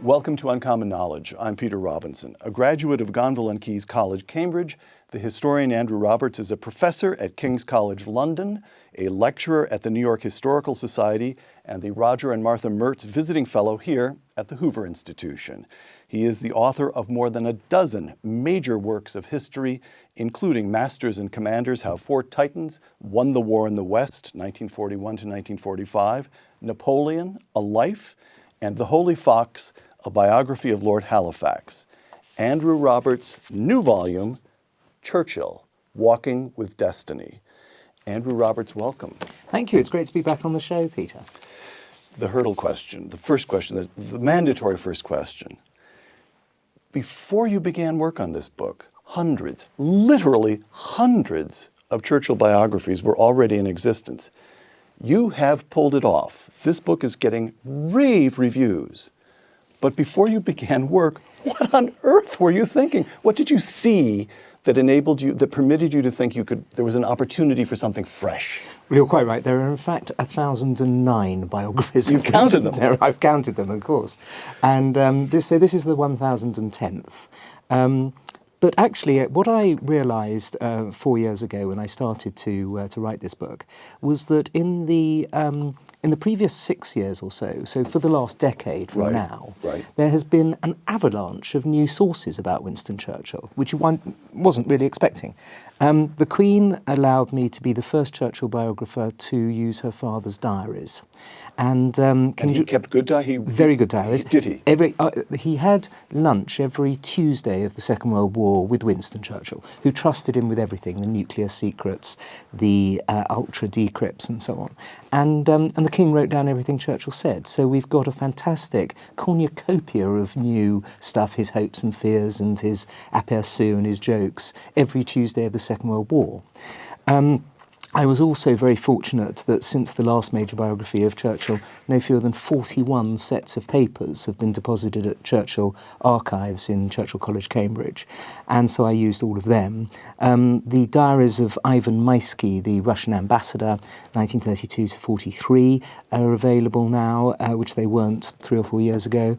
Welcome to Uncommon Knowledge. I'm Peter Robinson, a graduate of Gonville and Caius College, Cambridge. The historian Andrew Roberts is a professor at King's College London, a lecturer at the New York Historical Society, and the Roger and Martha Mertz Visiting Fellow here at the Hoover Institution. He is the author of more than a dozen major works of history, including Masters and Commanders, How Four Titans Won the War in the West, 1941 to 1945, Napoleon, A Life, and The Holy Fox, a biography of Lord Halifax. Andrew Roberts' new volume, Churchill, Walking with Destiny. Andrew Roberts, welcome. Thank you. It's great to be back on the show, Peter. The hurdle question, the first question, the mandatory first question. Before you began work on this book, hundreds, literally hundreds of Churchill biographies were already in existence. You have pulled it off. This book is getting rave reviews. But before you began work, what on earth were you thinking? What did you see that enabled you, that permitted you to think there was an opportunity for something fresh? Well, you're quite right. There are, in fact, 1,009 biographies. You've counted them? I've counted them, of course. And this is the 1,010th. But actually, what I realised 4 years ago when I started to write this book was that in the previous 6 years or so for the last decade from now, there has been an avalanche of new sources about Winston Churchill, which one wasn't really expecting. The Queen allowed me to be the first Churchill biographer to use her father's diaries. And he kept good diaries? Very good diaries. Did he? He had lunch every Tuesday of the Second World War with Winston Churchill, who trusted him with everything, the nuclear secrets, the ultra decrypts and so on. And the King wrote down everything Churchill said. So we've got a fantastic cornucopia of new stuff, his hopes and fears and his aperçus and his jokes, every Tuesday of the Second World War. I was also very fortunate that since the last major biography of Churchill, no fewer than 41 sets of papers have been deposited at Churchill archives in Churchill College, Cambridge, and so I used all of them. The diaries of Ivan Maisky, the Russian ambassador, 1932 to 43, are available now, which they weren't 3 or 4 years ago.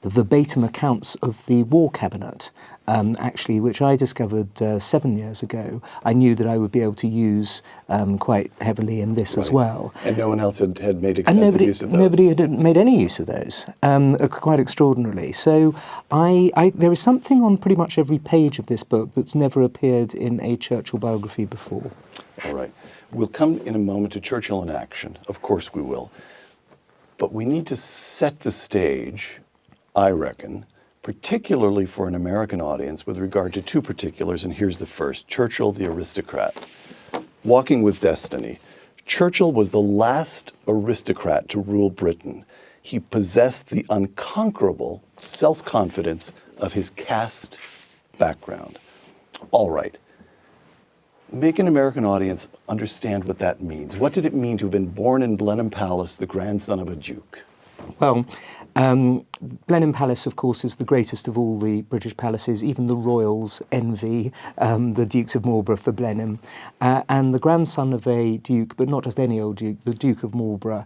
The verbatim accounts of the War Cabinet, actually, which I discovered 7 years ago, I knew that I would be able to use quite heavily in this as well. And no one else had made extensive use of those? Nobody had made any use of those, quite extraordinarily. So there is something on pretty much every page of this book that's never appeared in a Churchill biography before. All right. We'll come in a moment to Churchill in action. Of course we will. But we need to set the stage, I reckon, particularly for an American audience with regard to two particulars, and here's the first. Churchill, the aristocrat. Walking with Destiny. Churchill was the last aristocrat to rule Britain. He possessed the unconquerable self-confidence of his caste background. All right. Make an American audience understand what that means. What did it mean to have been born in Blenheim Palace, the grandson of a duke? Well, Blenheim Palace, of course, is the greatest of all the British palaces. Even the royals envy the Dukes of Marlborough for Blenheim. And the grandson of a duke, but not just any old duke, the Duke of Marlborough,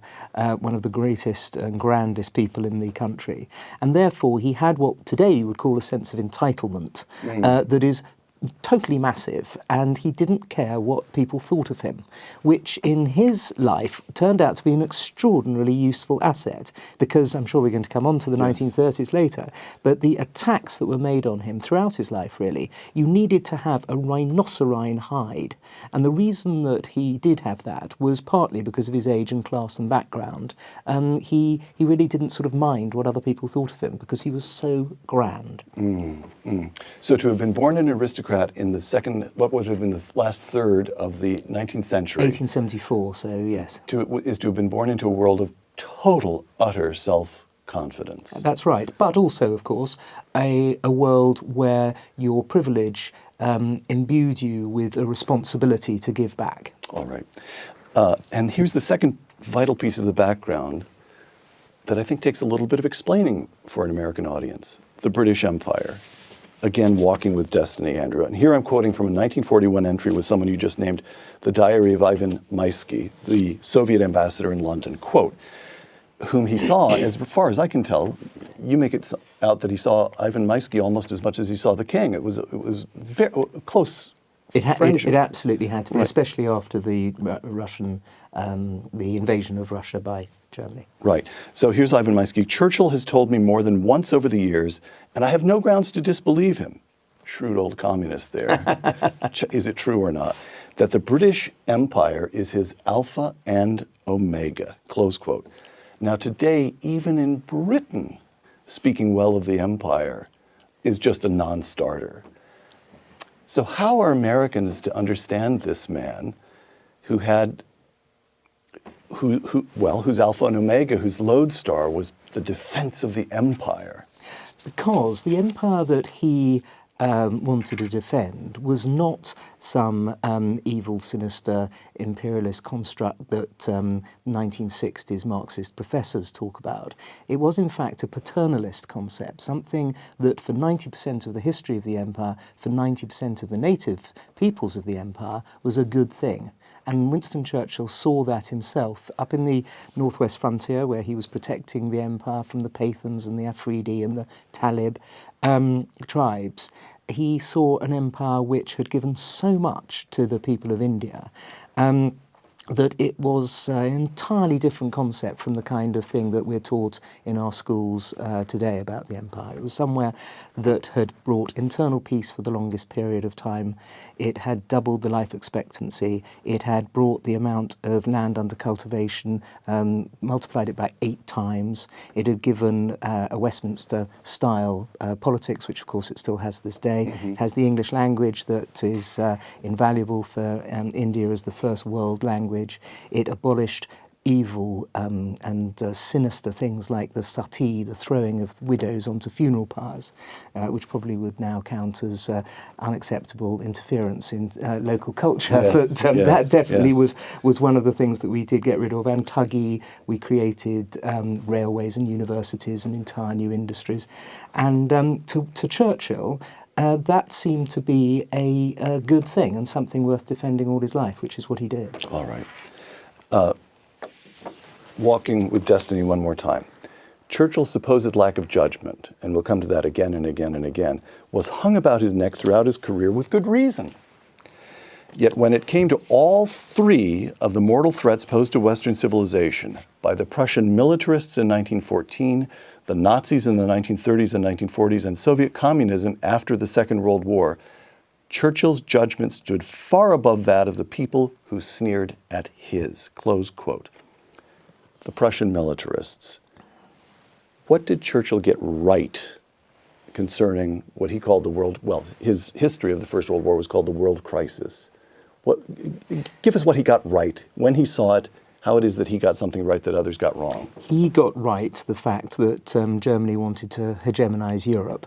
one of the greatest and grandest people in the country. And therefore, he had what today you would call a sense of entitlement that is totally massive, and he didn't care what people thought of him, which in his life turned out to be an extraordinarily useful asset, because I'm sure we're going to come on to the 1930s later, but the attacks that were made on him throughout his life, really, you needed to have a rhinocerine hide, and the reason that he did have that was partly because of his age and class and background. He really didn't sort of mind what other people thought of him, because he was so grand. So to have been born an aristocrat in the second, what would have been the last third of the 19th century. 1874, so yes. Is to have been born into a world of total, utter self-confidence. That's right. But also, of course, a world where your privilege imbued you with a responsibility to give back. All right. And here's the second vital piece of the background that I think takes a little bit of explaining for an American audience. The British Empire. Again, Walking with Destiny, Andrew. And here I'm quoting from a 1941 entry with someone you just named, the diary of Ivan Maisky, the Soviet ambassador in London. Quote, whom he saw, as far as I can tell, you make it out that he saw Ivan Maisky almost as much as he saw the king. It was very close. It absolutely had to be, especially after the Russian, the invasion of Russia by Germany. Right. So here's Ivan Maisky. Churchill has told me more than once over the years, and I have no grounds to disbelieve him. Shrewd old communist there. Is it true or not? That the British Empire is his alpha and omega, close quote. Now today, even in Britain, speaking well of the empire is just a non-starter. So how are Americans to understand this man whose alpha and omega, whose lodestar was the defense of the empire? Because the empire that he wanted to defend was not some evil, sinister imperialist construct that 1960s Marxist professors talk about. It was in fact a paternalist concept, something that for 90% of the history of the empire, for 90% of the native peoples of the empire, was a good thing. And Winston Churchill saw that himself up in the northwest frontier, where he was protecting the empire from the Pathans and the Afridi and the Talib tribes. He saw an empire which had given so much to the people of India that it was an entirely different concept from the kind of thing that we're taught in our schools today about the empire. It was somewhere that had brought internal peace for the longest period of time. It had doubled the life expectancy. It had brought the amount of land under cultivation, multiplied it by 8 times. It had given a Westminster-style politics, which of course it still has this day. It has the English language that is invaluable for India as the first world language. It abolished evil and sinister things like the sati, the throwing of widows onto funeral pyres, which probably would now count as unacceptable interference in local culture. Yes, But that definitely was one of the things that we did get rid of. And Tuggy, we created railways and universities and entire new industries. And to Churchill, that seemed to be a good thing and something worth defending all his life, which is what he did. All right. Walking with destiny one more time. Churchill's supposed lack of judgment, and we'll come to that again and again and again, was hung about his neck throughout his career with good reason. Yet when it came to all 3 of the mortal threats posed to Western civilization by the Prussian militarists in 1914, the Nazis in the 1930s and 1940s, and Soviet communism after the Second World War, Churchill's judgment stood far above that of the people who sneered at his, close quote. The Prussian militarists. What did Churchill get right concerning what he called the world, well, his history of the First World War was called the world crisis. Give us what he got right, when he saw it, how it is that he got something right that others got wrong. He got right the fact that Germany wanted to hegemonize Europe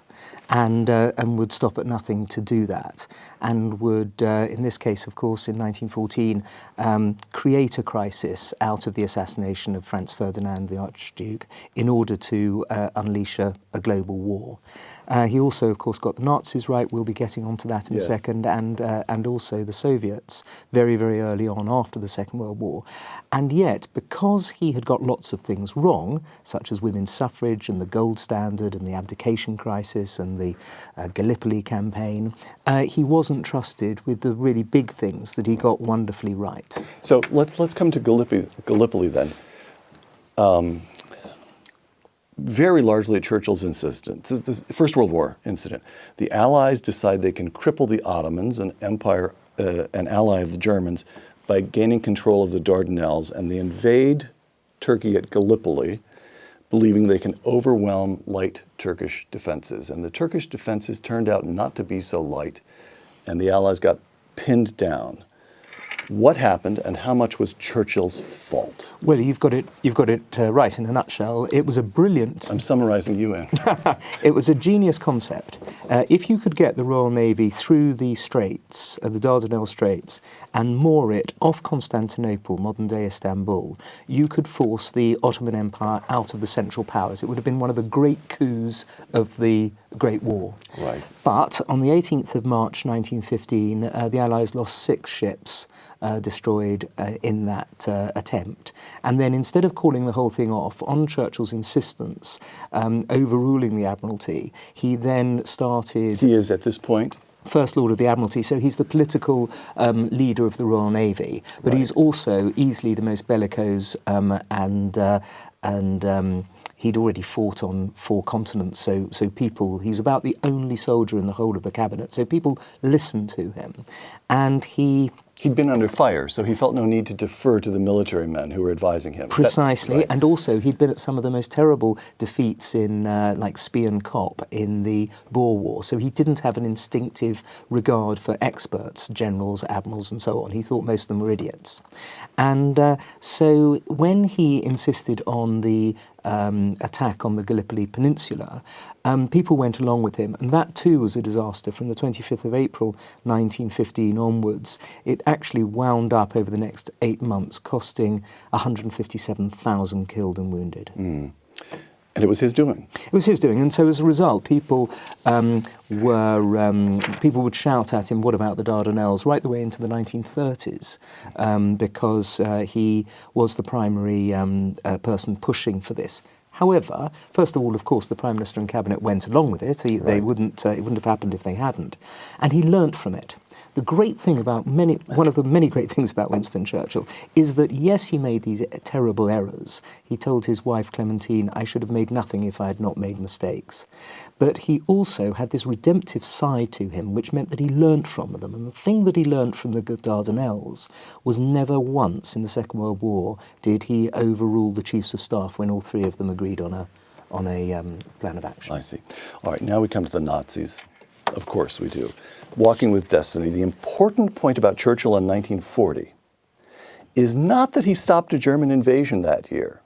and would stop at nothing to do that, and would, in this case, of course, in 1914, create a crisis out of the assassination of Franz Ferdinand, the Archduke, in order to unleash a global war. He also, of course, got the Nazis right. We'll be getting onto that in a second, and also the Soviets very, very early on after the Second World War. And yet, because he had got lots of things wrong, such as women's suffrage and the gold standard and the abdication crisis and the Gallipoli campaign, he wasn't trusted with the really big things that he got wonderfully right. So let's come to Gallipoli then. Very largely at Churchill's insistence, the First World War incident. The Allies decide they can cripple the Ottomans, an ally of the Germans, by gaining control of the Dardanelles, and they invade Turkey at Gallipoli, believing they can overwhelm light Turkish defenses. And the Turkish defenses turned out not to be so light, and the Allies got pinned down. What happened, and how much was Churchill's fault? Well, you've got it right in a nutshell. It was a brilliant... I'm summarizing you in. It was a genius concept. If you could get the Royal Navy through the Straits, the Dardanelles Straits, and moor it off Constantinople, modern-day Istanbul, you could force the Ottoman Empire out of the Central Powers. It would have been one of the great coups of the Great War. Right. But on the 18th of March 1915, the Allies lost 6 ships destroyed in that attempt. And then instead of calling the whole thing off, on Churchill's insistence, overruling the Admiralty, he then started... He is, at this point, First Lord of the Admiralty, so he's the political leader of the Royal Navy, but he's also easily the most bellicose and he'd already fought on 4 continents, so people, he was about the only soldier in the whole of the cabinet, so people listened to him. And he'd been under fire, so he felt no need to defer to the military men who were advising him. Precisely, Right. and also he'd been at some of the most terrible defeats in, like Spion Kop in the Boer War, so he didn't have an instinctive regard for experts, generals, admirals and so on. He thought most of them were idiots. And so when he insisted on the attack on the Gallipoli Peninsula, people went along with him, and that too was a disaster. From the 25th of April 1915 onwards, it actually wound up over the next 8 months, costing 157,000 killed and wounded. And it was his doing. It was his doing, and so as a result, people people would shout at him, "What about the Dardanelles?" right the way into the 1930s, because he was the primary person pushing for this. However, first of all, of course, the Prime Minister and Cabinet went along with it. They wouldn't. It wouldn't have happened if they hadn't, and he learnt from it. The great thing about one of the many great things about Winston Churchill is that, yes, he made these terrible errors. He told his wife Clementine, "I should have made nothing if I had not made mistakes." But he also had this redemptive side to him, which meant that he learnt from them. And the thing that he learnt from the Dardanelles was never once in the Second World War did he overrule the chiefs of staff when all 3 of them agreed on a plan of action. I see. All right, now we come to the Nazis. Of course we do. Walking with Destiny, the important point about Churchill in 1940 is not that he stopped a German invasion that year.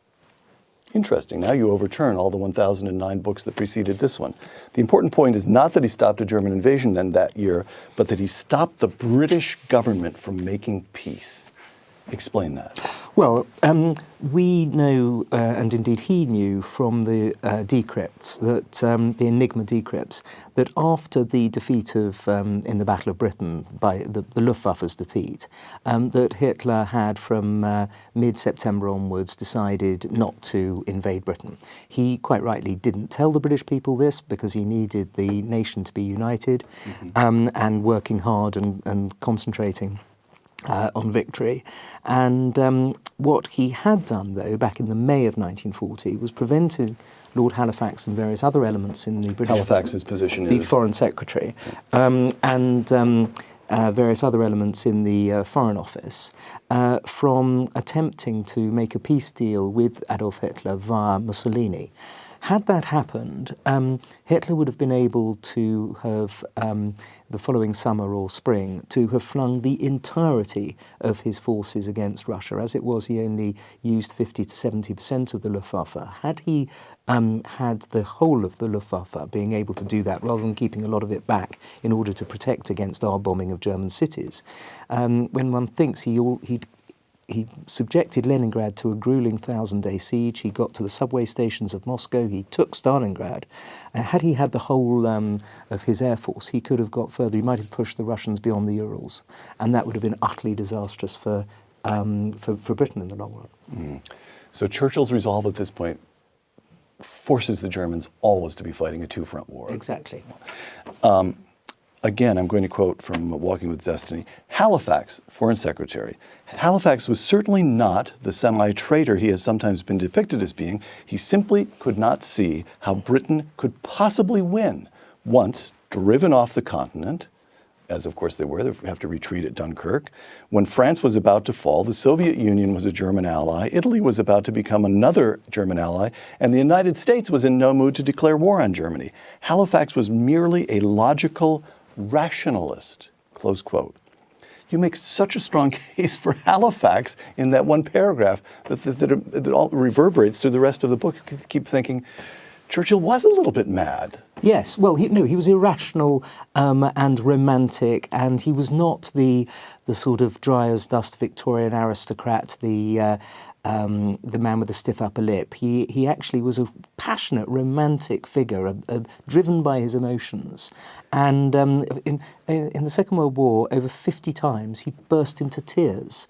Interesting. Now you overturn all the 1,009 books that preceded this one. The important point is not that he stopped a German invasion then that year, but that he stopped the British government from making peace. Explain that. Well, we know, and indeed he knew from the decrypts, that the Enigma decrypts, that after the defeat of in the Battle of Britain, by the Luftwaffe's defeat, that Hitler had from mid-September onwards decided not to invade Britain. He quite rightly didn't tell the British people this because he needed the nation to be united and working hard and concentrating on victory. And what he had done, though, back in the May of 1940, was prevented Lord Halifax and various other elements in the British... Halifax's position the is... Foreign Secretary, and various other elements in the Foreign Office, from attempting to make a peace deal with Adolf Hitler via Mussolini. Had that happened, Hitler would have been able to have, the following summer or spring, to have flung the entirety of his forces against Russia. As it was, he only used 50 to 70% of the Luftwaffe. Had he had the whole of the Luftwaffe being able to do that, rather than keeping a lot of it back in order to protect against our bombing of German cities, when one thinks he subjected Leningrad to a grueling 1,000-day siege. He got to the subway stations of Moscow. He took Stalingrad. Had he had the whole of his air force, he could have got further. He might have pushed the Russians beyond the Urals, and that would have been utterly disastrous for Britain in the long run. So Churchill's resolve at this point forces the Germans always to be fighting a two-front war. Exactly. Again, I'm going to quote from Walking with Destiny. Halifax, Foreign Secretary, Halifax was certainly not the semi-traitor he has sometimes been depicted as being. He simply could not see how Britain could possibly win once driven off the continent, as of course they were. They have to retreat at Dunkirk. When France was about to fall, the Soviet Union was a German ally, Italy was about to become another German ally, and the United States was in no mood to declare war on Germany. Halifax was merely a logical rationalist, close quote. You make such a strong case for Halifax in that one paragraph that all reverberates through the rest of the book. You keep thinking, Churchill was a little bit mad. Yes, well, he was irrational and romantic, and he was not the sort of dry as dust Victorian aristocrat, the the man with the stiff upper lip. He actually was a passionate, romantic figure, driven by his emotions. And in the Second World War, over 50 times, he burst into tears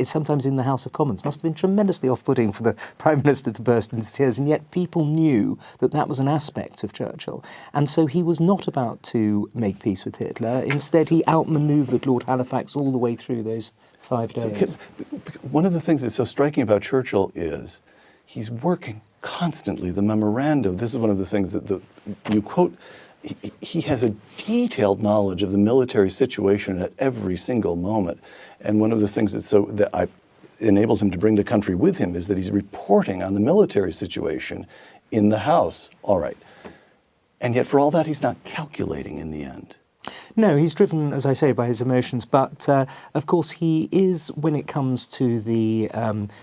sometimes in the House of Commons. Must have been tremendously off-putting for the Prime Minister to burst into tears, and yet people knew that that was an aspect of Churchill. And so he was not about to make peace with Hitler. Instead, he outmanoeuvred Lord Halifax all the way through those 5 days. One of the things that's so striking about Churchill is he's working constantly. The memorandum, this is one of the things that you quote, he has a detailed knowledge of the military situation at every single moment. And one of the things that enables him to bring the country with him is that he's reporting on the military situation in the House. All right. And yet for all that, he's not calculating in the end. No, he's driven, as I say, by his emotions. But, of course, he is, when it comes to the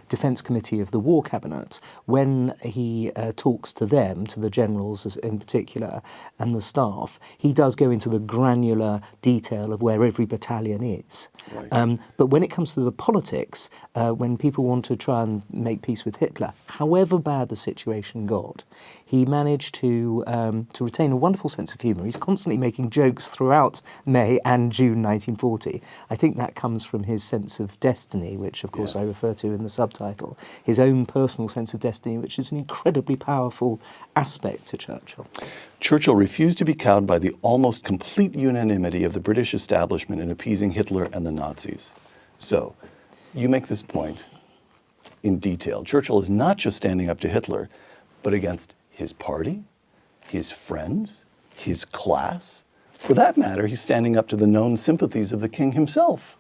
Defence Committee of the War Cabinet, when he talks to them, to the generals in particular, and the staff, he does go into the granular detail of where every battalion is. Right. But when it comes to the politics, when people want to try and make peace with Hitler, however bad the situation got, he managed to retain a wonderful sense of humour. He's constantly making jokes throughout May and June 1940. I think that comes from his sense of destiny, which of course I refer to in the subtitle, his own personal sense of destiny, which is an incredibly powerful aspect to Churchill. Churchill refused to be cowed by the almost complete unanimity of the British establishment in appeasing Hitler and the Nazis. So, you make this point in detail. Churchill is not just standing up to Hitler, but against his party, his friends, his class. For that matter, he's standing up to the known sympathies of the king himself.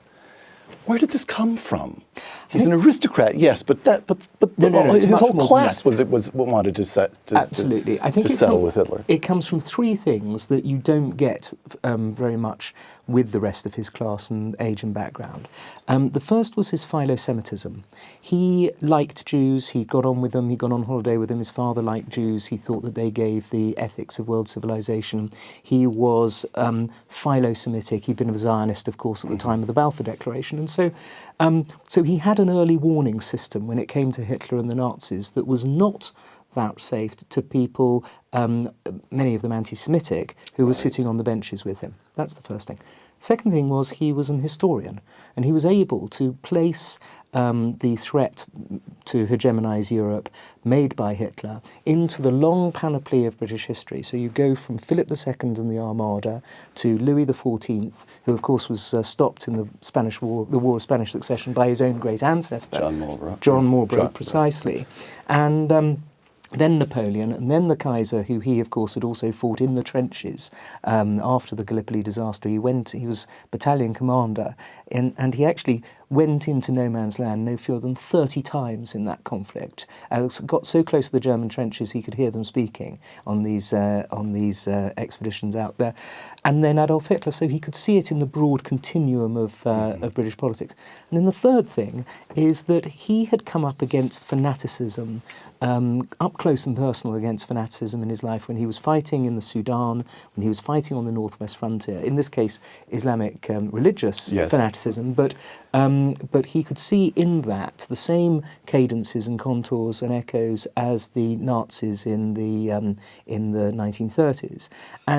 Where did this come from? He's an aristocrat, yes, but his whole class wanted to settle with Hitler. It comes from three things that you don't get very much with the rest of his class and age and background. The first was his philo-Semitism. He liked Jews, he got on with them, he got on holiday with them, his father liked Jews, he thought that they gave the ethics of world civilization. He was philo-Semitic, he'd been a Zionist, of course, at the time of the Balfour Declaration, and so he had an early warning system when it came to Hitler and the Nazis that was not vouchsafed to people, many of them anti-Semitic, who were sitting on the benches with him. That's the first thing. Second thing was he was an historian, and he was able to place the threat to hegemonize Europe made by Hitler into the long panoply of British history. So you go from Philip II and the Armada to Louis XIV, who of course was stopped in the Spanish War, the War of Spanish Succession, by his own great ancestor, John Marlborough, precisely, and then Napoleon, and then the Kaiser, who he, of course, had also fought in the trenches after the Gallipoli disaster. He was battalion commander, and he actually went into no man's land no fewer than 30 times in that conflict. Got so close to the German trenches he could hear them speaking on these expeditions out there. And then Adolf Hitler, so he could see it in the broad continuum of British politics. And then the third thing is that he had come up against fanaticism, up close and personal against fanaticism in his life when he was fighting in the Sudan, when he was fighting on the northwest frontier, in this case Islamic religious fanaticism, but he could see in that the same cadences and contours and echoes as the Nazis in the 1930s,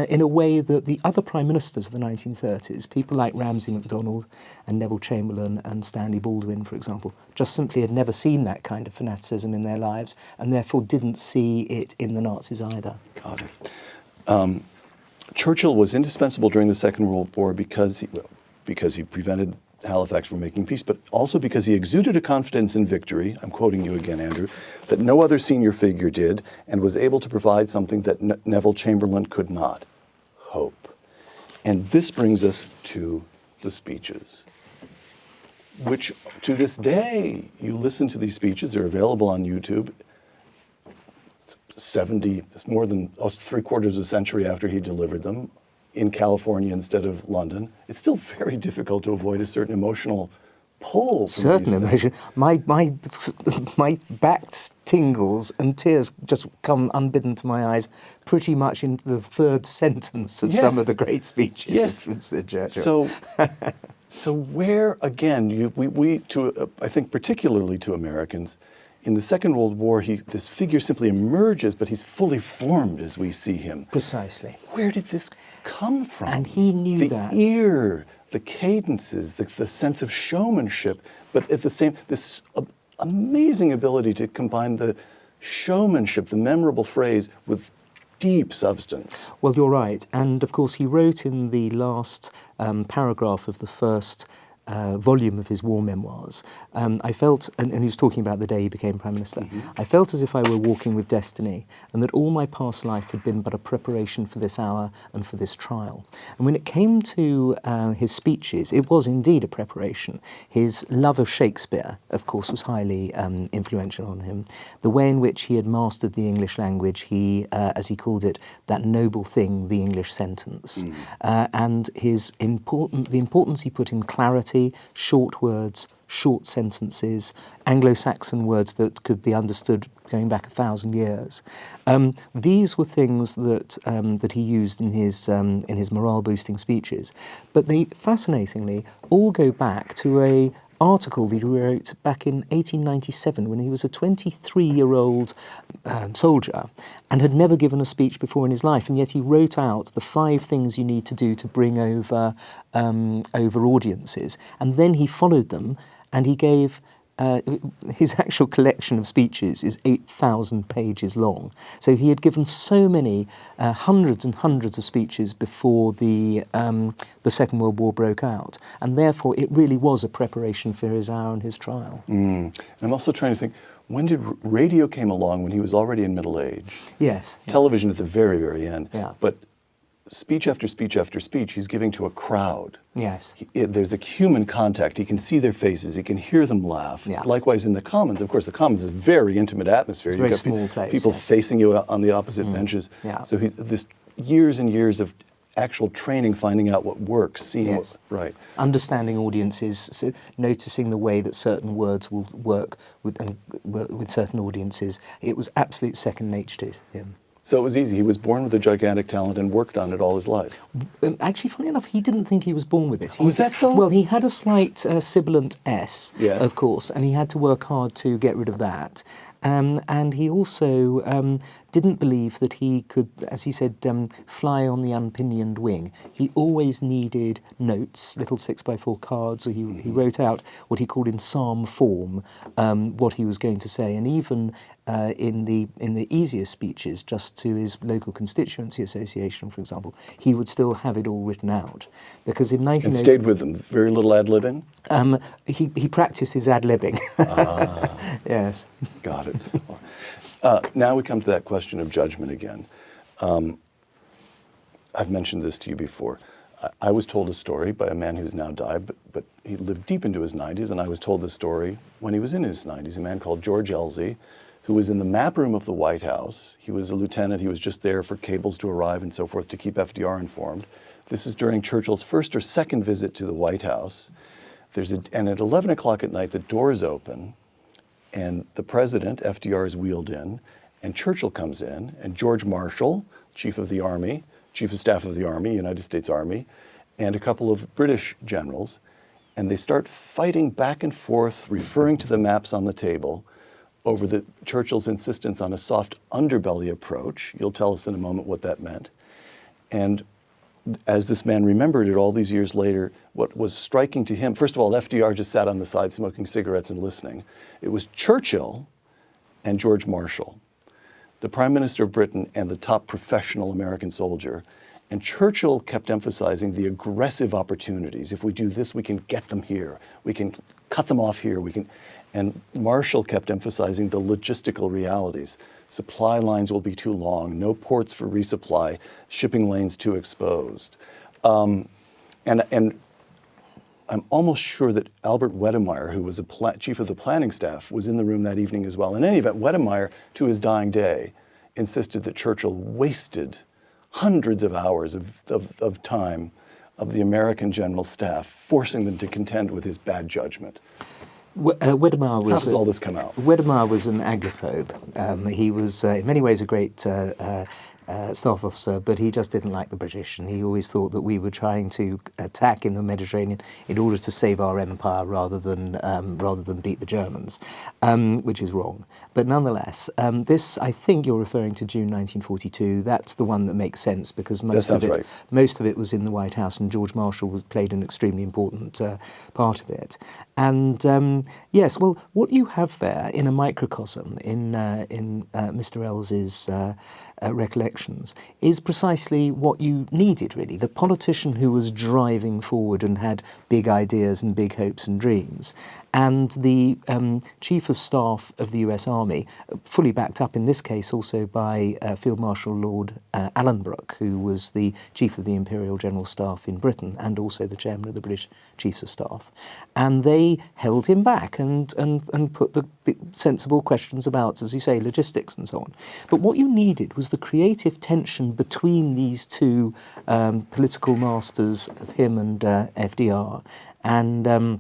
in a way that the other prime ministers of the 1930s, people like Ramsay MacDonald and Neville Chamberlain and Stanley Baldwin, for example, just simply had never seen that kind of fanaticism in their lives, and therefore didn't see it in the Nazis either. Got it. Churchill was indispensable during the Second World War because he prevented Halifax from making peace, but also because he exuded a confidence in victory, I'm quoting you again, Andrew, that no other senior figure did, and was able to provide something that Neville Chamberlain could not: hope. And this brings us to the speeches, which to this day, you listen to these speeches, they're available on YouTube, more than 3/4 of a century after he delivered them, in California instead of London. It's still very difficult to avoid a certain emotional pull. Certain emotion. My back tingles and tears just come unbidden to my eyes pretty much into the third sentence of some of the great speeches of Winston Churchill. So So where, again, I think particularly to Americans, in the Second World War, this figure simply emerges, but he's fully formed as we see him. Precisely. Where did this come from? And he knew that. The ear, the cadences, the sense of showmanship, but at the same, this amazing ability to combine the showmanship, the memorable phrase, with deep substance. Well, you're right. And of course, he wrote in the last paragraph of the first volume of his war memoirs, I felt, and he was talking about the day he became Prime Minister, I felt as if I were walking with destiny, and that all my past life had been but a preparation for this hour and for this trial. And when it came to his speeches, it was indeed a preparation. His love of Shakespeare, of course, was highly influential on him. The way in which he had mastered the English language, as he called it, that noble thing, the English sentence, and the importance he put in clarity, short words, short sentences, Anglo-Saxon words that could be understood going back 1,000 years. These were things that he used in his morale-boosting speeches, but they fascinatingly all go back to an article that he wrote back in 1897 when he was a 23-year-old soldier and had never given a speech before in his life, and yet he wrote out the 5 things you need to do to bring over audiences, and then he followed them, and he gave his actual collection of speeches is 8,000 pages long. So he had given so many, hundreds and hundreds of speeches before the Second World War broke out, and therefore it really was a preparation for his hour and his trial. And I'm also trying to think, when did radio came along? When he was already in middle age? Yes. Television at the very, very end. Yeah. But speech after speech after speech, he's giving to a crowd. Yes. There's a human contact. He can see their faces. He can hear them laugh. Yeah. Likewise in the Commons. Of course, the Commons is a very intimate atmosphere. It's a very small place. People yes. facing you on the opposite benches. Yeah. So he's this years and years of actual training, finding out what works, seeing Yes. what, right. Understanding audiences, noticing the way that certain words will work with certain audiences. It was absolute second nature to him. So it was easy. He was born with a gigantic talent and worked on it all his life. Actually, funny enough, he didn't think he was born with it. Was that so? Well, he had a slight sibilant S, Yes. of course, and he had to work hard to get rid of that. And he also didn't believe that he could, as he said, fly on the unpinioned wing. He always needed notes, little 6x4 cards. So he wrote out what he called in psalm form what he was going to say, and even in the easier speeches, just to his local constituency association, for example, he would still have it all written out. Because in 1908... And stayed with them. Very little ad-libbing? He practiced his ad-libbing. Yes. Got it. Now we come to that question of judgment again. I've mentioned this to you before. I was told a story by a man who's now died, but he lived deep into his 90s, and I was told this story when he was in his 90s, a man called George Elsie, who was in the map room of the White House. He was a lieutenant. He was just there for cables to arrive and so forth to keep FDR informed. This is during Churchill's first or second visit to the White House. And at 11 o'clock at night, the doors open, and the president, FDR, is wheeled in, and Churchill comes in, and George Marshall, Chief of Staff of the Army, United States Army, and a couple of British generals, and they start fighting back and forth, referring to the maps on the table over Churchill's insistence on a soft underbelly approach. You'll tell us in a moment what that meant. And as this man remembered it all these years later, what was striking to him, first of all, FDR just sat on the side smoking cigarettes and listening. It was Churchill and George Marshall, the Prime Minister of Britain and the top professional American soldier. And Churchill kept emphasizing the aggressive opportunities. If we do this, we can get them here. We can cut them off here. And Marshall kept emphasizing the logistical realities. Supply lines will be too long, no ports for resupply, shipping lanes too exposed. And I'm almost sure that Albert Wedemeyer, who was chief of the planning staff, was in the room that evening as well. In any event, Wedemeyer, to his dying day, insisted that Churchill wasted hundreds of hours of time of the American general staff, forcing them to contend with his bad judgment. Wedemeyer was... How does all this come out? Wedemeyer was an agoraphobe. He was in many ways a great staff officer, but he just didn't like the British, and he always thought that we were trying to attack in the Mediterranean in order to save our empire rather than beat the Germans, which is wrong. But nonetheless, this, I think you're referring to June 1942. That's the one that makes sense because most of it was in the White House, and George Marshall played an extremely important part of it. And yes, well, what you have there in a microcosm in Mr. Ells's recollections is precisely what you needed, really. The politician who was driving forward and had big ideas and big hopes and dreams, and the Chief of Staff of the US Army, fully backed up in this case also by Field Marshal Lord Alanbrooke, who was the Chief of the Imperial General Staff in Britain and also the Chairman of the British Chiefs of Staff. And they held him back and put the sensible questions about, as you say, logistics and so on. But what you needed was the creative tension between these two political masters of him and FDR and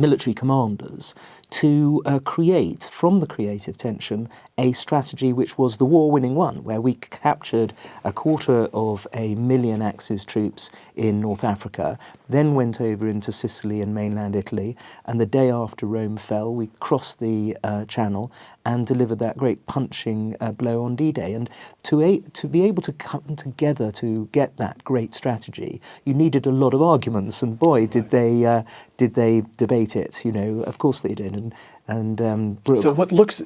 military commanders to create, from the creative tension, a strategy which was the war-winning one, where we captured 250,000 Axis troops in North Africa, then went over into Sicily and mainland Italy, and the day after Rome fell, we crossed the Channel and delivered that great punching blow on D-Day. And to be able to come together to get that great strategy, you needed a lot of arguments, and boy, did they debate it. You know, of course they did. So what looks,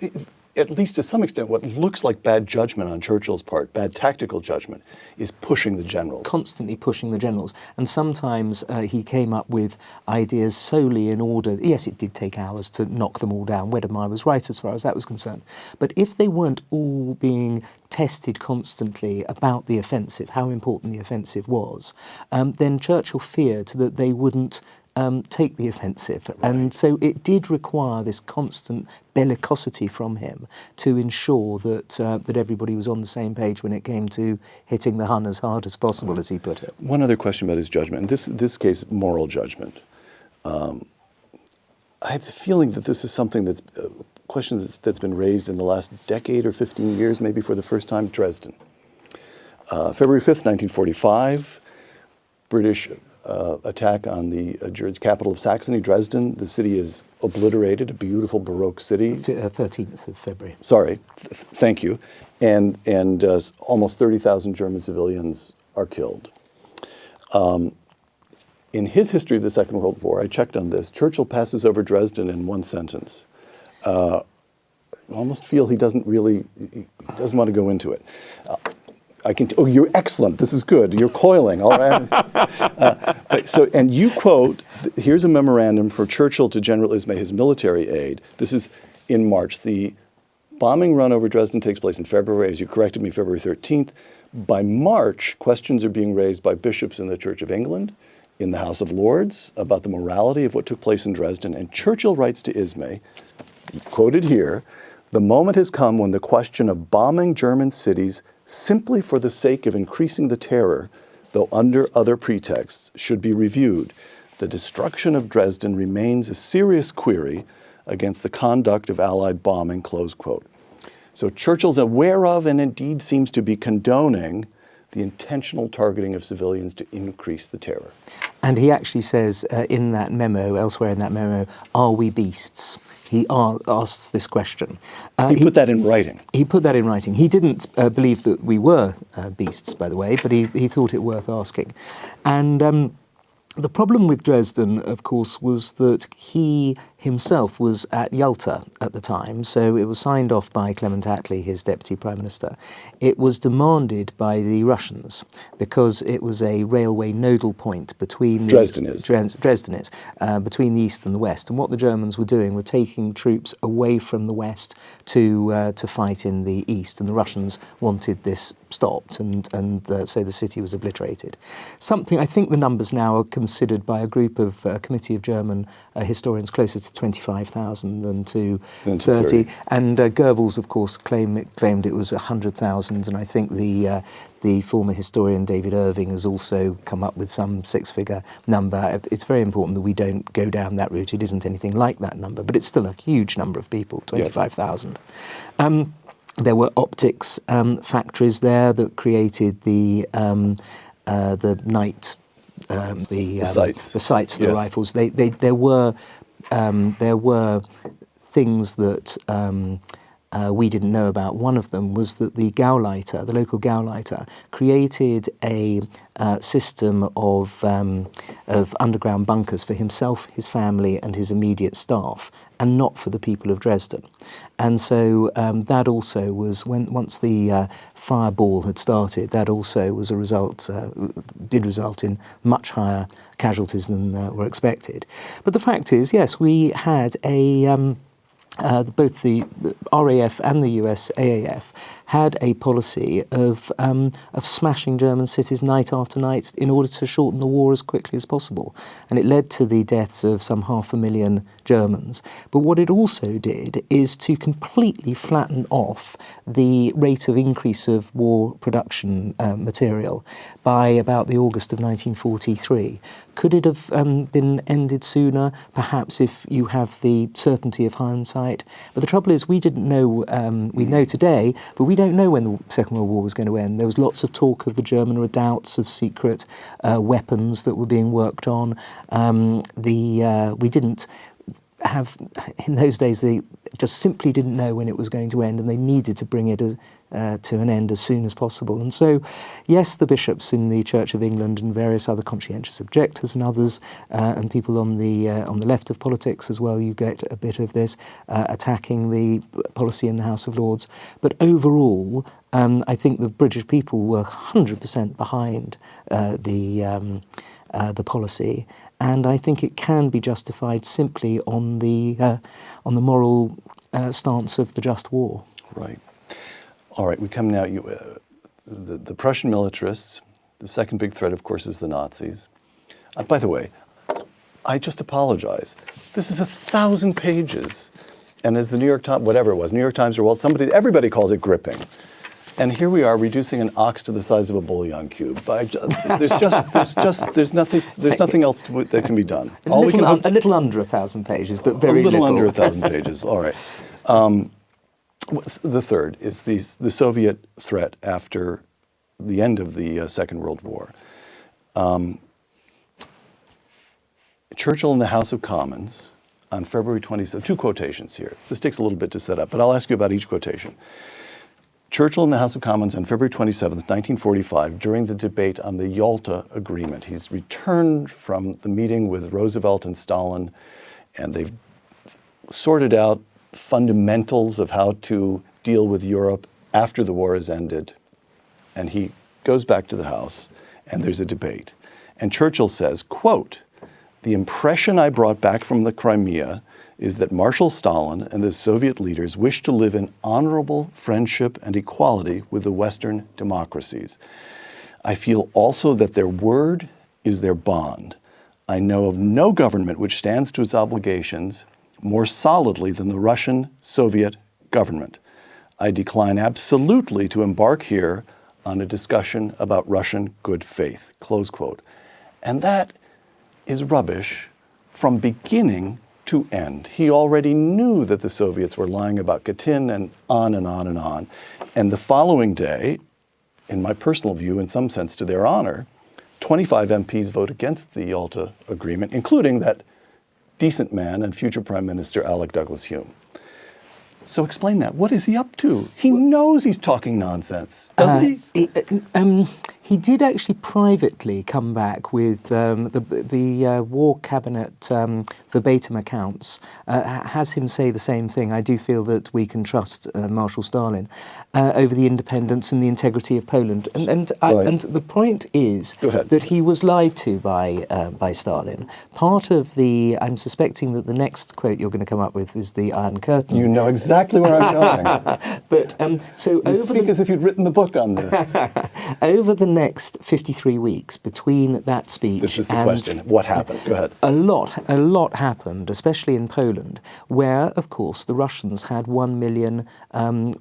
at least to some extent, what looks like bad judgment on Churchill's part, bad tactical judgment, is pushing the generals. Constantly pushing the generals. And sometimes he came up with ideas solely in order, yes, it did take hours to knock them all down. Weddermeyer was right as far as that was concerned. But if they weren't all being tested constantly about the offensive, how important the offensive was, then Churchill feared that they wouldn't take the offensive. Right. And so it did require this constant bellicosity from him to ensure that everybody was on the same page when it came to hitting the Hun as hard as possible, as he put it. One other question about his judgment, in this case, moral judgment. I have the feeling that this is something that's a question that's been raised in the last decade or 15 years, maybe for the first time. Dresden. February 5th, 1945, British attack on the capital of Saxony, Dresden. The city is obliterated, a beautiful Baroque city. 13th of February. Sorry, thank you. And almost 30,000 German civilians are killed. In his history of the Second World War, I checked on this, Churchill passes over Dresden in one sentence. I almost feel he doesn't want to go into it. Oh, you're excellent. This is good. You're coiling. All right. And you quote, here's a memorandum for Churchill to General Ismay, his military aide. This is in March. The bombing run over Dresden takes place in February, as you corrected me, February 13th. By March, questions are being raised by bishops in the Church of England, in the House of Lords, about the morality of what took place in Dresden. And Churchill writes to Ismay, quoted here, "The moment has come when the question of bombing German cities simply for the sake of increasing the terror, though under other pretexts, should be reviewed. The destruction of Dresden remains a serious query against the conduct of Allied bombing," close quote. So Churchill's aware of and indeed seems to be condoning the intentional targeting of civilians to increase the terror. And he actually says in that memo, elsewhere in that memo, "Are we beasts?" He asks this question. He put that in writing. He put that in writing. He didn't believe that we were beasts, by the way, but he thought it worth asking. And the problem with Dresden, of course, was that he himself was at Yalta at the time, so it was signed off by Clement Attlee, his deputy prime minister. It was demanded by the Russians because it was a railway nodal point between Dresden is between the east and the west. And what the Germans were doing were taking troops away from the west to fight in the east, and the Russians wanted this stopped, and so the city was obliterated. Something, I think the numbers now are considered by a group of committee of German historians closer to 25,000 than to 30. And Goebbels, of course, claimed it was 100,000, and I think the former historian David Irving has also come up with some six-figure number. It's very important that we don't go down that route. It isn't anything like that number, but it's still a huge number of people, 25,000. There were optics factories there that created the night sights. The sights for the Yes. rifles. There were things that we didn't know about. One of them was that the Gauleiter, the local Gauleiter, created a system of underground bunkers for himself, his family, and his immediate staff, and not for the people of Dresden. And so that also was, once the fireball had started, that also was a result, did result in much higher casualties than were expected. But the fact is, yes, we had both the RAF and the US AAF had a policy of smashing German cities night after night in order to shorten the war as quickly as possible. And it led to the deaths of some 500,000 Germans. But what it also did is to completely flatten off the rate of increase of war production material by about the August of 1943. Could it have been ended sooner? Perhaps, if you have the certainty of hindsight. But the trouble is, we didn't know, we know today, but we don't know when the Second World War was going to end. There was lots of talk of the German redoubts, of secret weapons that were being worked on. We didn't have, in those days, they just simply didn't know when it was going to end, and they needed to bring it to an end as soon as possible. And so, yes, the bishops in the Church of England and various other conscientious objectors and others, and people on the left of politics as well, you get a bit of this, attacking the policy in the House of Lords. But overall, I think the British people were 100% behind the policy. And I think it can be justified simply on the moral stance of the just war. Right. All right, we come now, the Prussian militarists. The second big threat, of course, is the Nazis. By the way, I just apologize. This is 1,000 pages. And as the New York Times, whatever it was, New York Times or Wall, everybody calls it gripping. And here we are reducing an ox to the size of a bouillon cube. There's nothing else that can be done. A little under 1,000 pages, but very little. A little under 1,000 pages. All right. The third is the Soviet threat after the end of the Second World War. Churchill in the House of Commons on February 27th. Two quotations here. This takes a little bit to set up, but I'll ask you about each quotation. Churchill in the House of Commons on February 27th, 1945, during the debate on the Yalta Agreement. He's returned from the meeting with Roosevelt and Stalin, and they've sorted out fundamentals of how to deal with Europe after the war has ended. And he goes back to the House, and there's a debate. And Churchill says, quote, "The impression I brought back from the Crimea is that Marshal Stalin and the Soviet leaders wish to live in honorable friendship and equality with the Western democracies. I feel also that their word is their bond. I know of no government which stands to its obligations more solidly than the Russian Soviet government. I decline absolutely to embark here on a discussion about Russian good faith," close quote. And that is rubbish from beginning to end. He already knew that the Soviets were lying about Katyn and on and on and on. And the following day, in my personal view, in some sense to their honor, 25 MPs vote against the Yalta Agreement, including that decent man and future Prime Minister Alec Douglas Hume. So explain that. What is he up to? He knows he's talking nonsense, doesn't he? He did actually privately come back with the War Cabinet verbatim accounts, has him say the same thing. I do feel that we can trust Marshal Stalin over the independence and the integrity of Poland. And the point is that he was lied to by Stalin. Part of I'm suspecting that the next quote you're going to come up with is the Iron Curtain. You know exactly where I'm going. But so you speak as if you'd written the book on this. Over the next 53 weeks between that speech, this is the question. What happened? Go ahead. A lot happened, especially in Poland, where, of course, the Russians had 1 million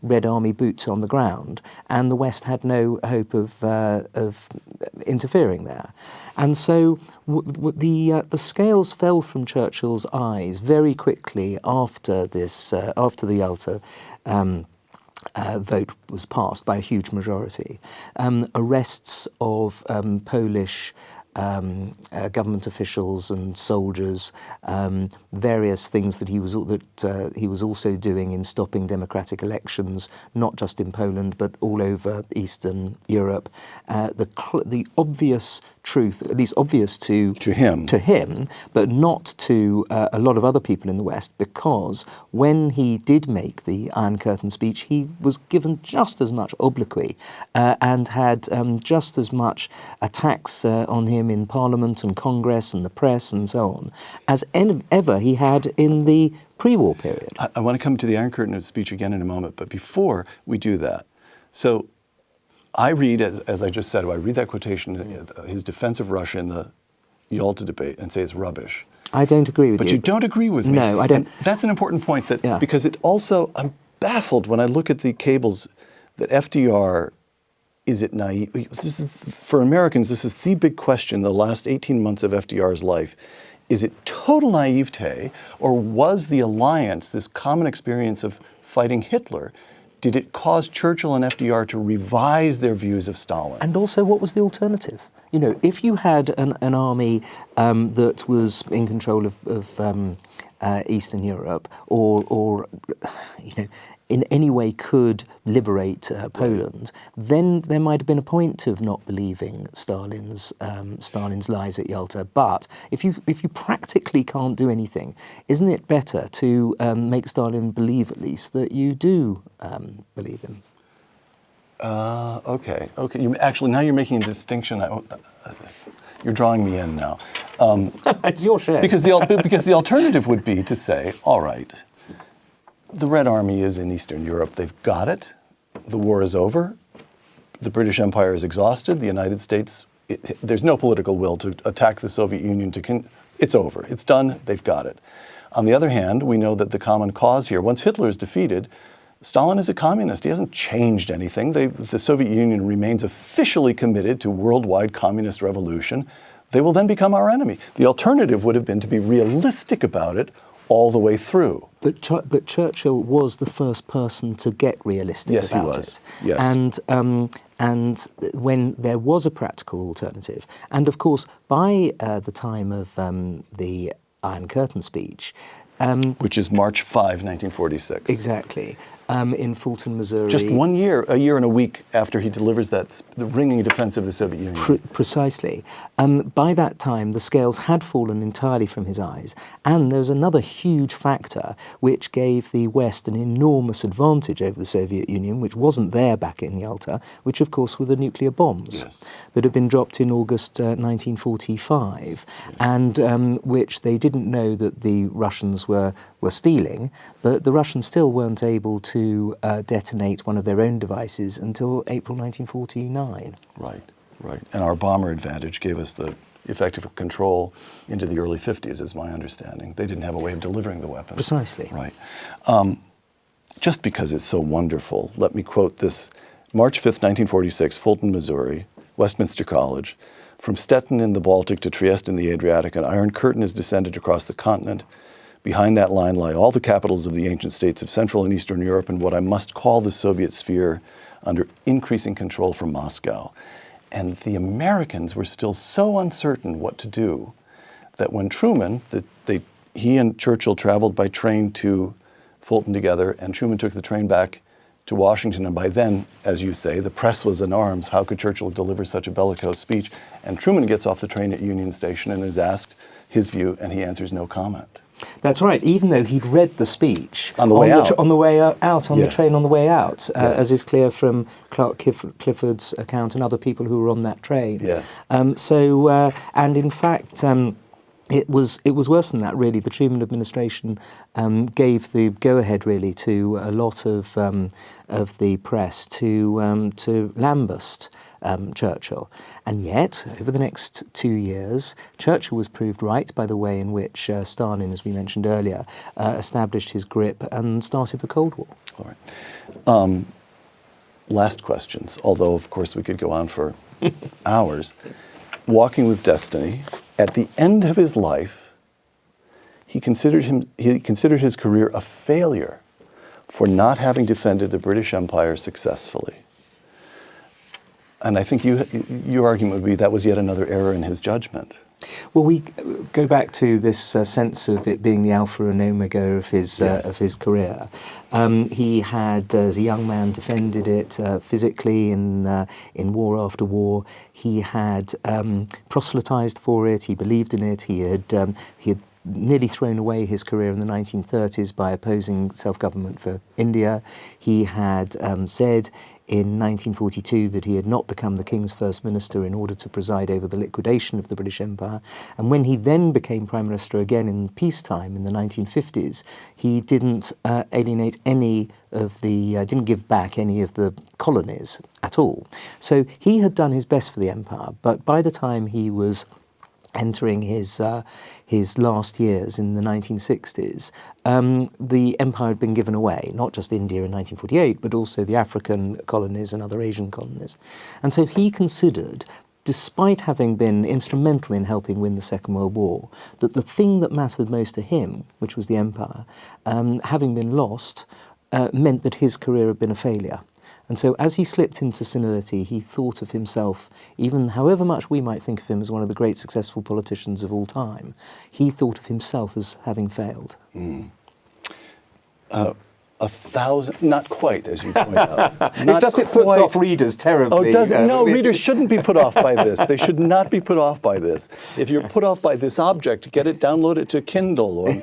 Red Army boots on the ground, and the West had no hope of interfering there. And so the scales fell from Churchill's eyes very quickly after the Yalta vote was passed by a huge majority. Arrests of Polish government officials and soldiers, various things that he was also doing in stopping democratic elections, not just in Poland but all over Eastern Europe. The obvious truth, at least obvious to him, but not to a lot of other people in the West, because when he did make the Iron Curtain speech, he was given just as much obloquy and had just as much attacks on him in Parliament and Congress and the press and so on as ever he had in the pre-war period. I want to come to the Iron Curtain speech again in a moment, but before we do that, so I read, as I just said, I read that quotation, his defense of Russia in the Yalta debate, and say it's rubbish. I don't agree with you. But you don't agree with me. No, I don't. And that's an important point, because it also, I'm baffled when I look at the cables that FDR, is it naive? For Americans, this is the big question, the last 18 months of FDR's life. Is it total naivete, or was the alliance, this common experience of fighting Hitler, did it cause Churchill and FDR to revise their views of Stalin? And also, what was the alternative? You know, if you had an army that was in control of Eastern Europe, or you know, in any way could liberate Poland, then there might have been a point of not believing Stalin's lies at Yalta. But if you practically can't do anything, isn't it better to make Stalin believe at least that you do believe him? Okay. Actually, now you're making a distinction. You're drawing me in now. It's your share. Because the alternative would be to say, all right, the Red Army is in Eastern Europe. They've got it. The war is over. The British Empire is exhausted. The United States, there's no political will to attack the Soviet Union. It's over. It's done. They've got it. On the other hand, we know that the common cause here, once Hitler is defeated, Stalin is a communist. He hasn't changed anything. The Soviet Union remains officially committed to worldwide communist revolution. They will then become our enemy. The alternative would have been to be realistic about it all the way through. But Churchill was the first person to get realistic about it. Yes, he was. Yes. And when there was a practical alternative, and of course, by the time of the Iron Curtain speech, which is March 5, 1946. Exactly. In Fulton, Missouri. Just a year and a week after he delivers the ringing defense of the Soviet Union. Precisely. By that time, the scales had fallen entirely from his eyes, and there was another huge factor which gave the West an enormous advantage over the Soviet Union, which wasn't there back in Yalta, which of course were the nuclear bombs that had been dropped in August 1945, and which they didn't know that the Russians were stealing, but the Russians still weren't able to detonate one of their own devices until April 1949. Right. And our bomber advantage gave us the effective control into the early 50s, is my understanding. They didn't have a way of delivering the weapons. Precisely. Right. Just because it's so wonderful, let me quote this. March 5th, 1946, Fulton, Missouri, Westminster College. From Stettin in the Baltic to Trieste in the Adriatic, an iron curtain has descended across the continent. Behind that line lie all the capitals of the ancient states of Central and Eastern Europe and what I must call the Soviet sphere under increasing control from Moscow. And the Americans were still so uncertain what to do that when Truman, he and Churchill traveled by train to Fulton together, and Truman took the train back to Washington, and by then, as you say, the press was in arms. How could Churchill deliver such a bellicose speech? And Truman gets off the train at Union Station and is asked his view, and he answers no comment. That's right, even though he'd read the speech on the way out, the train on the way out, as is clear from Clark Clifford's account and other people who were on that train. Yes. And in fact, it was worse than that, really. The Truman administration gave the go-ahead, really, to a lot of the press to lambast Churchill. And yet, over the next 2 years, Churchill was proved right by the way in which Stalin, as we mentioned earlier, established his grip and started the Cold War. All right. Last questions, although, of course, we could go on for hours. Walking with Destiny, at the end of his life, he considered his career a failure for not having defended the British Empire successfully. And I think your argument would be that was yet another error in his judgment. Well, we go back to this sense of it being the alpha and omega of his career. He had, as a young man, defended it physically in war after war. He had proselytized for it. He believed in it. He had nearly thrown away his career in the 1930s by opposing self-government for India. He had said in 1942 that he had not become the King's First Minister in order to preside over the liquidation of the British Empire. And when he then became Prime Minister again in peacetime in the 1950s, he didn't alienate any of the, didn't give back any of the colonies at all. So he had done his best for the empire, but by the time he was entering his last years in the 1960s, the empire had been given away, not just India in 1948, but also the African colonies and other Asian colonies. And so he considered, despite having been instrumental in helping win the Second World War, that the thing that mattered most to him, which was the empire, having been lost, meant that his career had been a failure. And so as he slipped into senility, he thought of himself, even however much we might think of him as one of the great successful politicians of all time, he thought of himself as having failed. 1,000, not quite, as you point out. It's just it puts off readers terribly. Oh, does it? No, readers shouldn't be put off by this. They should not be put off by this. If you're put off by this object, get it, download it to Kindle,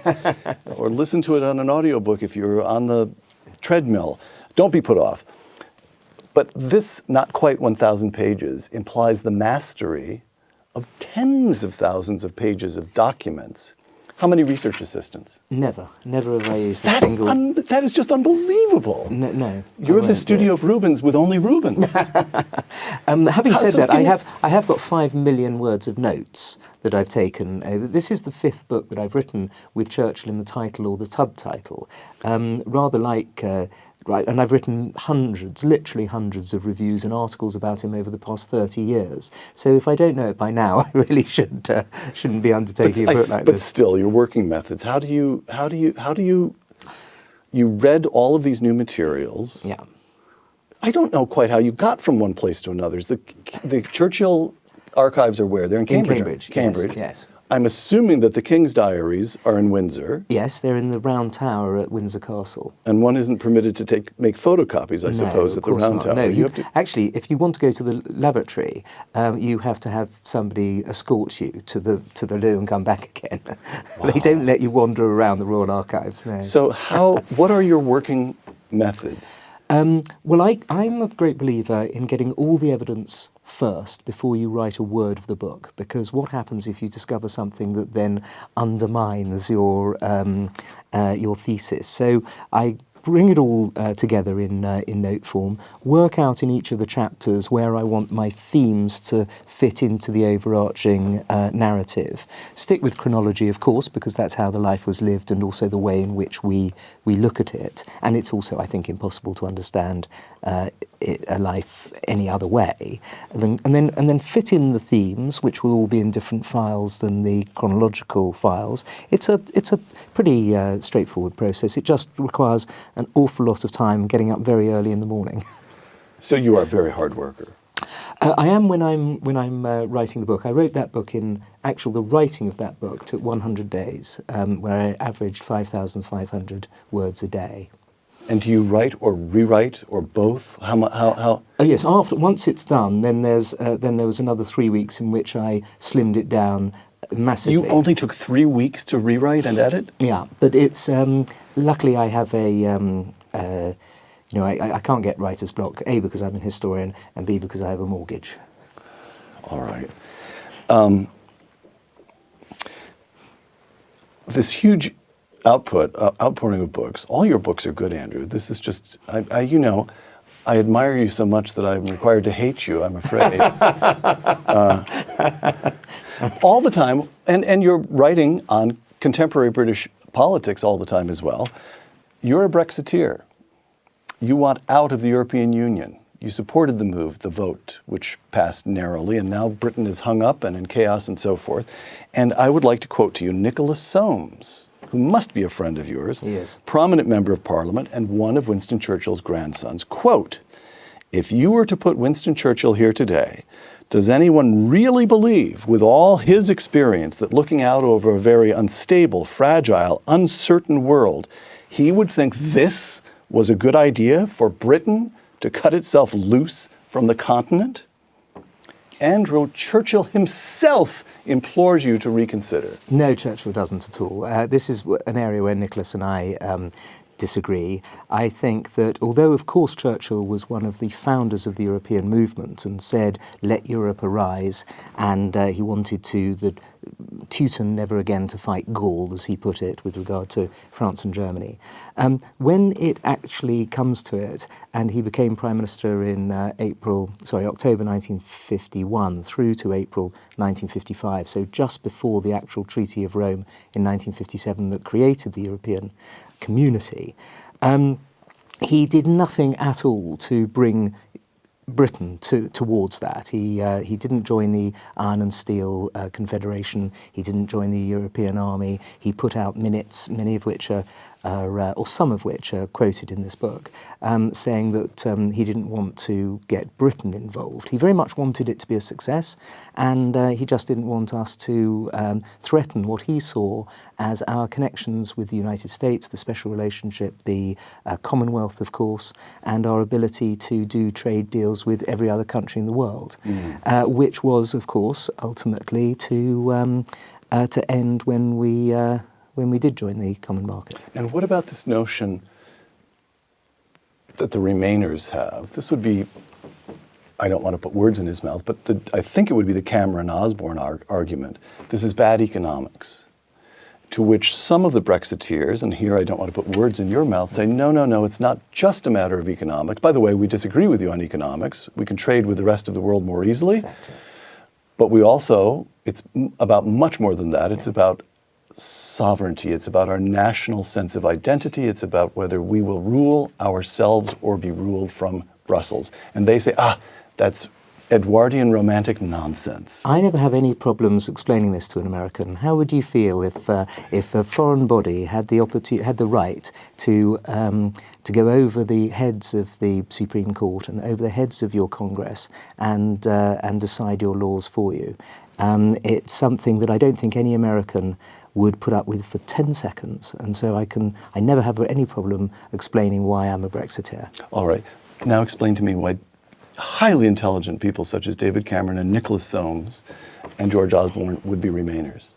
or listen to it on an audiobook if you're on the treadmill. Don't be put off. But this, not quite 1,000 pages, implies the mastery of tens of thousands of pages of documents. How many research assistants? Never have I used a single... That is just unbelievable. No. You're the studio of Rubens with only Rubens. Having said that, I have got 5 million words of notes that I've taken. This is the 5th book that I've written with Churchill in the title or the subtitle. Rather like... Right, and I've written hundreds, literally hundreds of reviews and articles about him over the past 30 years. So if I don't know it by now, I really shouldn't be undertaking a book like this. But still, your working methods. How do you? You read all of these new materials. Yeah. I don't know quite how you got from one place to another. The Churchill archives are where? They're in Cambridge. Cambridge. Yes. I'm assuming that the King's diaries are in Windsor. Yes, they're in the Round Tower at Windsor Castle. And one isn't permitted to make photocopies, I suppose, at the Round Tower. No, actually, if you want to go to the lavatory, you have to have somebody escort you to the loo and come back again. Wow. They don't let you wander around the Royal Archives. No. So what are your working methods? Well, I'm a great believer in getting all the evidence first before you write a word of the book, because what happens if you discover something that then undermines your thesis? So I bring it all together in note form, work out in each of the chapters where I want my themes to fit into the overarching narrative. Stick with chronology, of course, because that's how the life was lived and also the way in which we look at it. And it's also, I think, impossible to understand a life any other way. And then fit in the themes, which will all be in different files than the chronological files. It's a pretty straightforward process. It just requires an awful lot of time getting up very early in the morning. So you are a very hard worker. I am when I'm writing the book. I wrote that book the writing of that book took 100 days, where I averaged 5,500 words a day. And do you write or rewrite or both? How? Oh yes. Once it's done, then there was another 3 weeks in which I slimmed it down massively. You only took 3 weeks to rewrite and edit? Yeah, but it's luckily I have I can't get writer's block, A, because I'm a historian, and B, because I have a mortgage. All right. This huge outpouring of books. All your books are good, Andrew. This is just, I admire you so much that I'm required to hate you, I'm afraid. All the time, and you're writing on contemporary British politics all the time as well. You're a Brexiteer. You want out of the European Union. You supported the move, the vote, which passed narrowly, and now Britain is hung up and in chaos and so forth. And I would like to quote to you Nicholas Soames, who must be a friend of yours, He is. prominent member of Parliament, and one of Winston Churchill's grandsons. Quote, "If you were to put Winston Churchill here today, does anyone really believe, with all his experience, that looking out over a very unstable, fragile, uncertain world, he would think this was a good idea for Britain to cut itself loose from the continent?" Andrew, Churchill himself implores you to reconsider. No, Churchill doesn't at all. This is an area where Nicholas and I disagree. I think that although, of course, Churchill was one of the founders of the European movement and said, let Europe arise, and he wanted the Teuton never again to fight Gaul, as he put it, with regard to France and Germany. When it actually comes to it, and he became Prime Minister in October 1951 through to April 1955, so just before the actual Treaty of Rome in 1957 that created the European community, he did nothing at all to bring Britain towards that. He didn't join the Iron and Steel Confederation. He didn't join the European Army. He put out minutes, many of which or some of which are quoted in this book, saying that he didn't want to get Britain involved. He very much wanted it to be a success, and he just didn't want us to threaten what he saw as our connections with the United States, the special relationship, the Commonwealth, of course, and our ability to do trade deals with every other country in the world, which was, of course, ultimately to end when we did join the common market. And what about this notion that the Remainers have? This would be, I don't want to put words in his mouth, but I think it would be the Cameron-Osborne argument. This is bad economics. To which some of the Brexiteers, and here I don't want to put words in your mouth, say, no, it's not just a matter of economics. By the way, we disagree with you on economics. We can trade with the rest of the world more easily. Exactly. But we also, it's about much more than that. It's about sovereignty. It's about our national sense of identity. It's about whether we will rule ourselves or be ruled from Brussels. And they say, that's Edwardian romantic nonsense. I never have any problems explaining this to an American. How would you feel if a foreign body had the right to go over the heads of the Supreme Court and over the heads of your Congress and decide your laws for you? It's something that I don't think any American would put up with for 10 seconds, and so I never have any problem explaining why I'm a Brexiteer. All right. Now explain to me why highly intelligent people such as David Cameron and Nicholas Soames and George Osborne would be Remainers.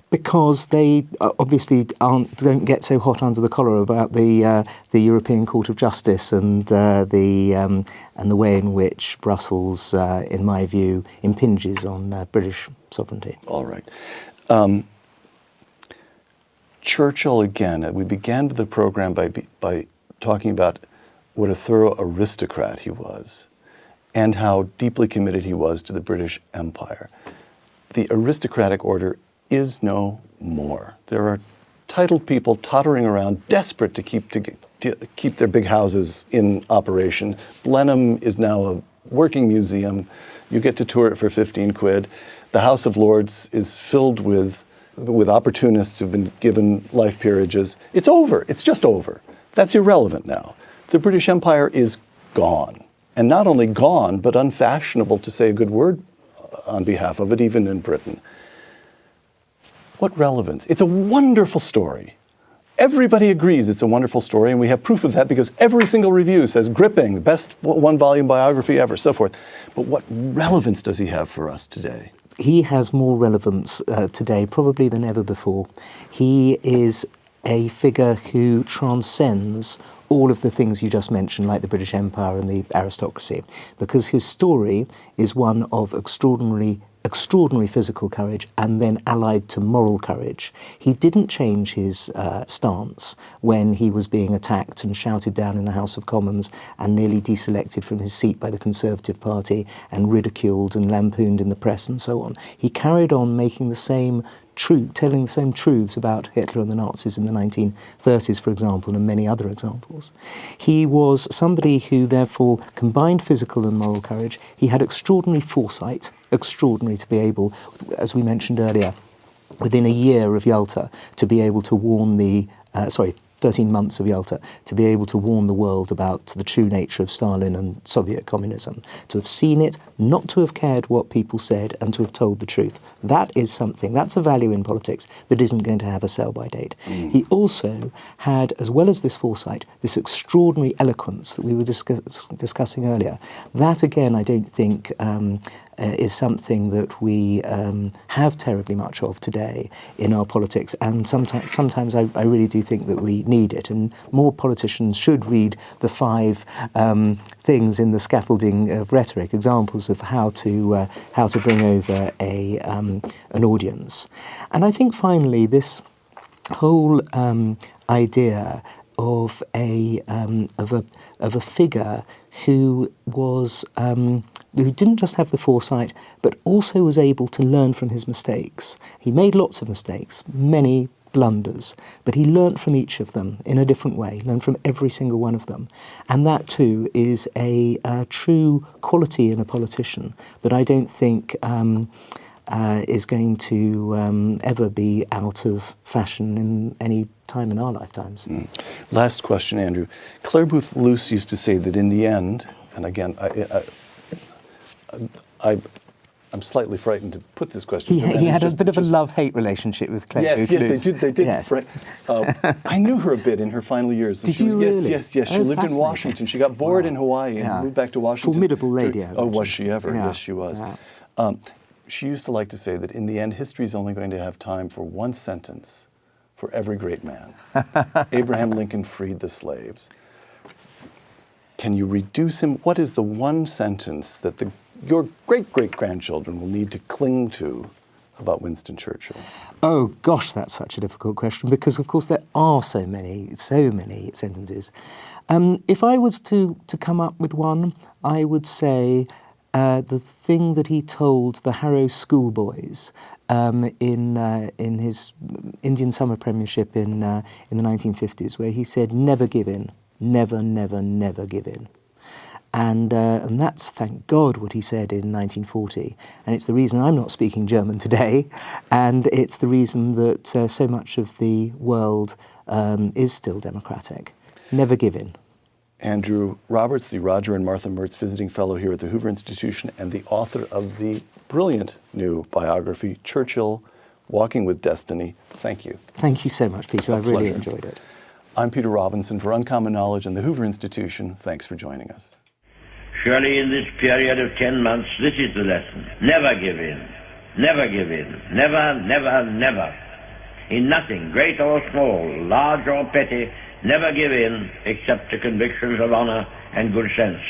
Because they obviously don't get so hot under the collar about the European Court of Justice and the way in which Brussels, in my view, impinges on British sovereignty. All right. Churchill, again, we began the program by talking about what a thorough aristocrat he was and how deeply committed he was to the British Empire. The aristocratic order is no more. There are titled people tottering around, desperate to keep their big houses in operation. Blenheim is now a working museum. You get to tour it for 15 quid. The House of Lords is filled with opportunists who've been given life peerages. It's over. It's just over. That's irrelevant now. The British Empire is gone. And not only gone, but unfashionable to say a good word on behalf of it, even in Britain. What relevance? It's a wonderful story. Everybody agrees it's a wonderful story, and we have proof of that because every single review says gripping, best one-volume biography ever, so forth. But what relevance does he have for us today? He has more relevance today probably than ever before. He is a figure who transcends all of the things you just mentioned, like the British Empire and the aristocracy, because his story is one of extraordinary physical courage and then allied to moral courage. He didn't change his stance when he was being attacked and shouted down in the House of Commons and nearly deselected from his seat by the Conservative Party and ridiculed and lampooned in the press and so on. He carried on making the same telling the same truths about Hitler and the Nazis in the 1930s, for example, and many other examples. He was somebody who therefore combined physical and moral courage. He had extraordinary foresight, extraordinary to be able, as we mentioned earlier, within a year of Yalta, to be able to warn 13 months of Yalta, to be able to warn the world about the true nature of Stalin and Soviet communism, to have seen it, not to have cared what people said, and to have told the truth. That is something, that's a value in politics that isn't going to have a sell-by date. He also had, as well as this foresight, this extraordinary eloquence that we were discussing earlier. That, again, I don't think is something that we have terribly much of today in our politics, and sometimes I really do think that we need it, and more politicians should read the 5 things in the scaffolding of rhetoric, examples of how to bring over an audience. And I think finally this whole idea of a figure who was who didn't just have the foresight, but also was able to learn from his mistakes. He made lots of mistakes, many blunders, but he learnt from each of them in a different way, learned from every single one of them. And that too is a true quality in a politician that I don't think is going to ever be out of fashion in any time in our lifetimes. Last question, Andrew. Clare Boothe Luce used to say that in the end, and again, I'm slightly frightened to put this question. He had a bit of a love-hate relationship with Clare Boothe Luce. Yes, they did. Yes. Right. I knew her a bit in her final years. Did you really? Yes. She lived in Washington. She got bored in Hawaii and moved back to Washington. Formidable lady. Was she ever? Yeah. Yes, she was. Yeah. She used to like to say that in the end, history is only going to have time for one sentence for every great man. Abraham Lincoln freed the slaves. Can you reduce him? What is the one sentence that your great-great-grandchildren will need to cling to about Winston Churchill? Oh gosh, that's such a difficult question, because of course there are so many sentences. If I was to come up with one, I would say the thing that he told the Harrow schoolboys in his Indian Summer Premiership in the 1950s, where he said, "Never give in, never, never, never give in." And that's, thank God, what he said in 1940. And it's the reason I'm not speaking German today, and it's the reason that so much of the world is still democratic. Never give in. Andrew Roberts, the Roger and Martha Mertz Visiting Fellow here at the Hoover Institution and the author of the brilliant new biography, Churchill, Walking with Destiny. Thank you. Thank you so much, Peter. I really enjoyed it. I'm Peter Robinson for Uncommon Knowledge and the Hoover Institution. Thanks for joining us. Surely in this period of 10 months, this is the lesson. Never give in. Never give in. Never, never, never. In nothing, great or small, large or petty, never give in except to convictions of honor and good sense.